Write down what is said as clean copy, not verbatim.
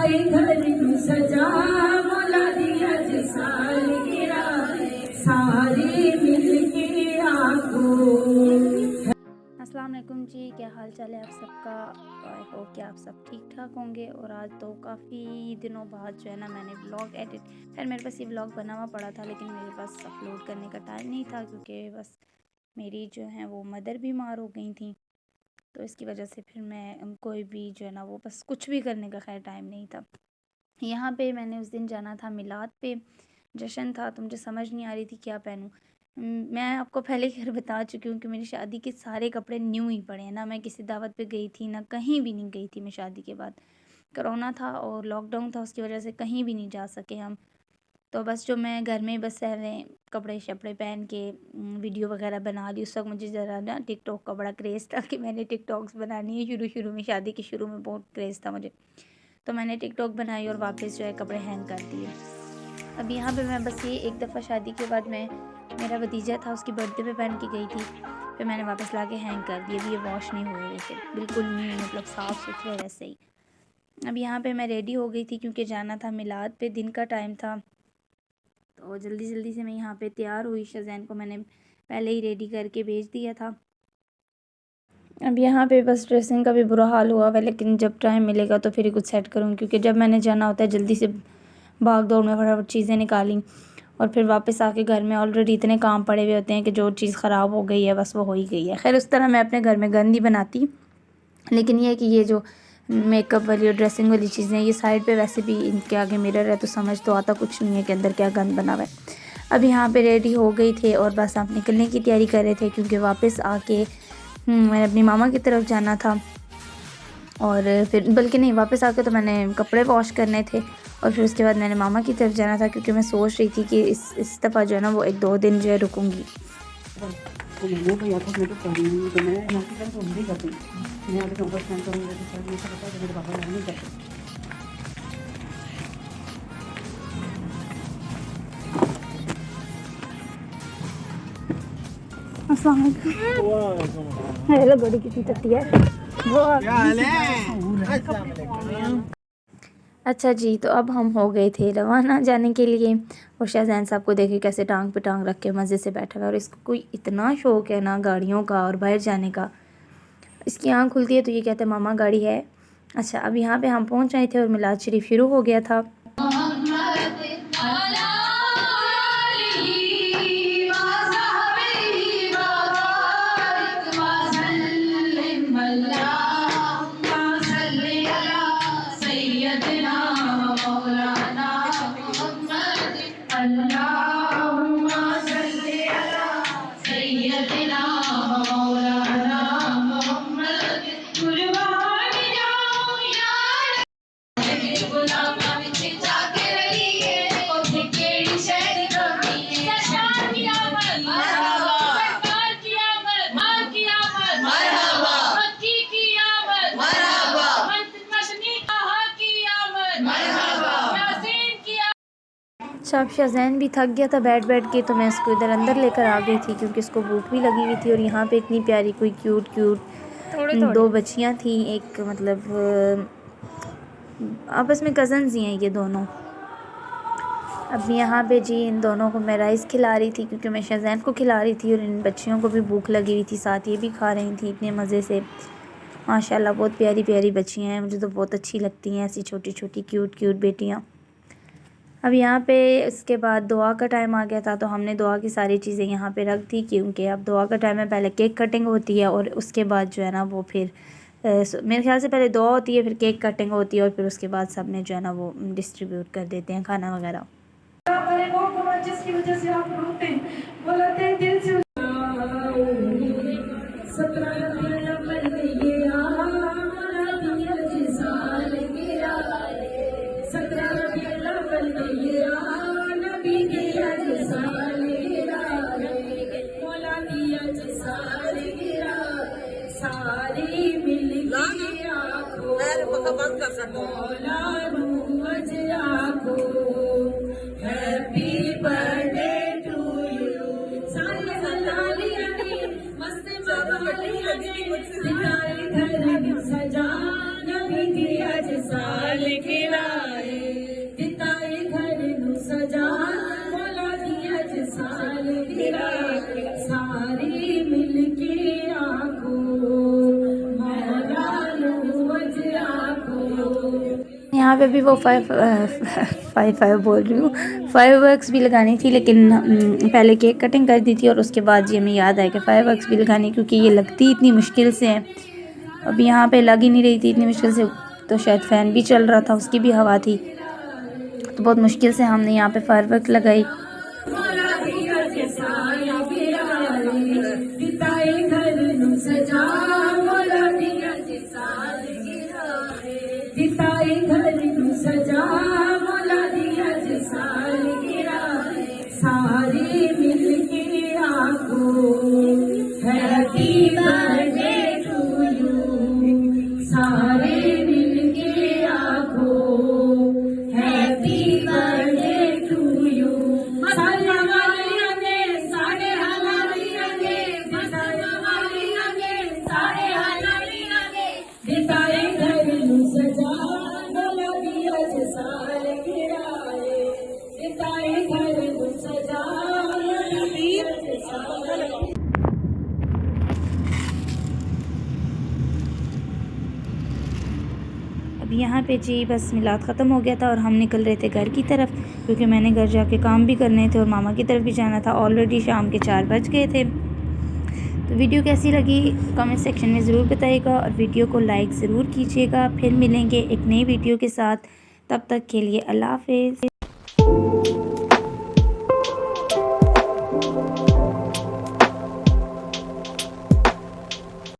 सारे घर में सजा मौला दिया जी सालगिरह सारे मिलके आखो। अस्सलाम वालेकुम जी, क्या हाल चाल है आप सबका। आई होप कि आप सब ठीक ठाक होंगे। और आज तो काफ़ी दिनों बाद जो है ना मैंने व्लॉग एडिट, फिर मेरे पास ये व्लॉग बना हुआ पड़ा था लेकिन मेरे पास अपलोड करने का टाइम नहीं था क्योंकि बस मेरी जो है वो मदर बीमार हो गई थी, तो इसकी वजह से फिर मैं कोई भी जो है ना वो बस कुछ भी करने का खैर टाइम नहीं था। यहाँ पे मैंने उस दिन जाना था मिलाद पे, जश्न था, तो मुझे समझ नहीं आ रही थी क्या पहनूं। मैं आपको पहले ही बता चुकी हूँ कि मेरी शादी के सारे कपड़े न्यू ही पड़े हैं ना। मैं किसी दावत पे गई थी ना कहीं भी नहीं गई थी मैं शादी के बाद। कोरोना था और लॉकडाउन था, उसकी वजह से कहीं भी नहीं जा सके हम। तो बस जो मैं घर में बस सहले कपड़े शपड़े पहन के वीडियो वगैरह बना ली। उस वक्त मुझे ज़रा ना टिकटॉक का बड़ा क्रेज़ था कि मैंने टिकटॉक्स बनानी है। शुरू में शादी के शुरू में बहुत क्रेज़ था मुझे, तो मैंने टिकटॉक बनाई और वापस जो है कपड़े हैंग कर दिए। अब यहाँ पे मैं बस ये एक दफ़ा शादी के बाद मैं, मेरा भतीजा था उसकी बर्थडे पे पहन के गई थी, फिर मैंने वापस ला के हैंग कर दिए। अभी ये वॉश नहीं हुए वैसे, बिल्कुल न्यू मतलब साफ़ सुथरे वैसे ही। अब यहाँ पे मैं रेडी हो गई थी क्योंकि जाना था मिलाद पे, दिन का टाइम था, तो जल्दी से मैं यहाँ पे तैयार हुई। शज़ैन को मैंने पहले ही रेडी करके भेज दिया था। अब यहाँ पे बस ड्रेसिंग का भी बुरा हाल हुआ है, लेकिन जब टाइम मिलेगा तो फिर ही कुछ सेट करूँगी क्योंकि जब मैंने जाना होता है जल्दी से भाग दौड़ में फटाफट चीज़ें निकाली और फिर वापस आके घर में ऑलरेडी इतने काम पड़े हुए होते हैं कि जो चीज़ ख़राब हो गई है बस वो हो ही गई है। खैर उस तरह मैं अपने घर में गंद नहीं बनाती, लेकिन ये है कि ये जो मेकअप वाली और ड्रेसिंग वाली चीज़ें ये साइड पे वैसे भी इनके आगे मिरर है तो समझ तो आता कुछ नहीं है कि अंदर क्या गंद बना हुआ है। अब यहाँ पे रेडी हो गई थे और बस आप निकलने की तैयारी कर रहे थे क्योंकि वापस आके मैंने अपनी मामा की तरफ जाना था। और फिर बल्कि नहीं, वापस आके तो मैंने कपड़े वॉश करने थे और फिर उसके बाद मैंने मामा की तरफ जाना था क्योंकि मैं सोच रही थी कि इस दफ़ा जो है ना वो 1-2 दिन जो है रुकूँगी। अस्सलाम वालेकुम। हेलो बड़ी कितनी तट्टी है। अच्छा जी, तो अब हम हो गए थे रवाना जाने के लिए और शाहजहान साहब को देखे कैसे टांग पे टांग रख के मज़े से बैठा हुआ है और इसको कोई इतना शौक़ है ना गाड़ियों का और बाहर जाने का। इसकी आँख खुलती है तो ये कहते हैं मामा गाड़ी है। अच्छा, अब यहाँ पे हम पहुँच आए थे और मिलाद शरीफ शुरू हो गया था। अच्छा, शाहजैन भी थक गया था बैठ के, तो मैं इसको इधर अंदर लेकर आ गई थी क्योंकि इसको भूख भी लगी हुई थी। और यहाँ पे इतनी प्यारी कोई क्यूट दो बच्चियाँ थी, एक मतलब आपस में कज़न्स ही हैं ये दोनों। अब यहाँ पे जी इन दोनों को मैं राइस खिला रही थी क्योंकि मैं शाहजैन को खिला रही थी और इन बच्चियों को भी भूख लगी हुई थी, साथ ये भी खा रही थी इतने मज़े से। माशाल्लाह बहुत प्यारी बच्चियाँ हैं, मुझे तो बहुत अच्छी लगती हैं ऐसी छोटी क्यूट बेटियाँ। अब यहाँ पे इसके बाद दुआ का टाइम आ गया था, तो हमने दुआ की सारी चीज़ें यहाँ पे रख दी क्योंकि अब दुआ का टाइम है। पहले केक कटिंग होती है और उसके बाद जो है ना वो फिर मेरे ख्याल से पहले दुआ होती है, फिर केक कटिंग होती है और फिर उसके बाद सब ने जो है ना वो डिस्ट्रीब्यूट कर देते हैं खाना वगैरह। जिसकी वजह से आप रोते बोलते दिल से सारी मिल बंद कर सकते हैप्पी बर्थडे टू यू। सारी मस्त सजा नबी की आज साल गिरा। यहाँ पे भी वो फाइव बोल रही हूँ, फायरवर्क्स भी लगानी थी, लेकिन पहले केक कटिंग कर दी थी और उसके बाद ये हमें याद आया कि फायरवर्क्स भी लगानी, क्योंकि ये लगती इतनी मुश्किल से है। अब यहाँ पे लग ही नहीं रही थी इतनी मुश्किल से, तो शायद फ़ैन भी चल रहा था, उसकी भी हवा थी, तो बहुत मुश्किल से हमने यहाँ पे फायरवर्क लगाई। सारे मिलके आखो हैप्पी बर्थडे टू यू, सारे मिलके आखो हैप्पी बर्थडे टू यू। सारे हलालियां ने सारे हलालियां ने सारे हलालियां ने सारे हलालियां ने दिताए घर नू सजा बोला दिया जे साल गिराए, दिताए घर नू सजा बोला दिया जे साल। अब यहाँ पे जी बस मिलाद ख़त्म हो गया था और हम निकल रहे थे घर की तरफ, क्योंकि मैंने घर जाके काम भी करने थे और मामा की तरफ भी जाना था। ऑलरेडी शाम के 4 बज गए थे। तो वीडियो कैसी लगी कमेंट सेक्शन में ज़रूर बताइएगा और वीडियो को लाइक ज़रूर कीजिएगा। फिर मिलेंगे एक नई वीडियो के साथ, तब तक के लिए अल्लाह हाफ़िज़।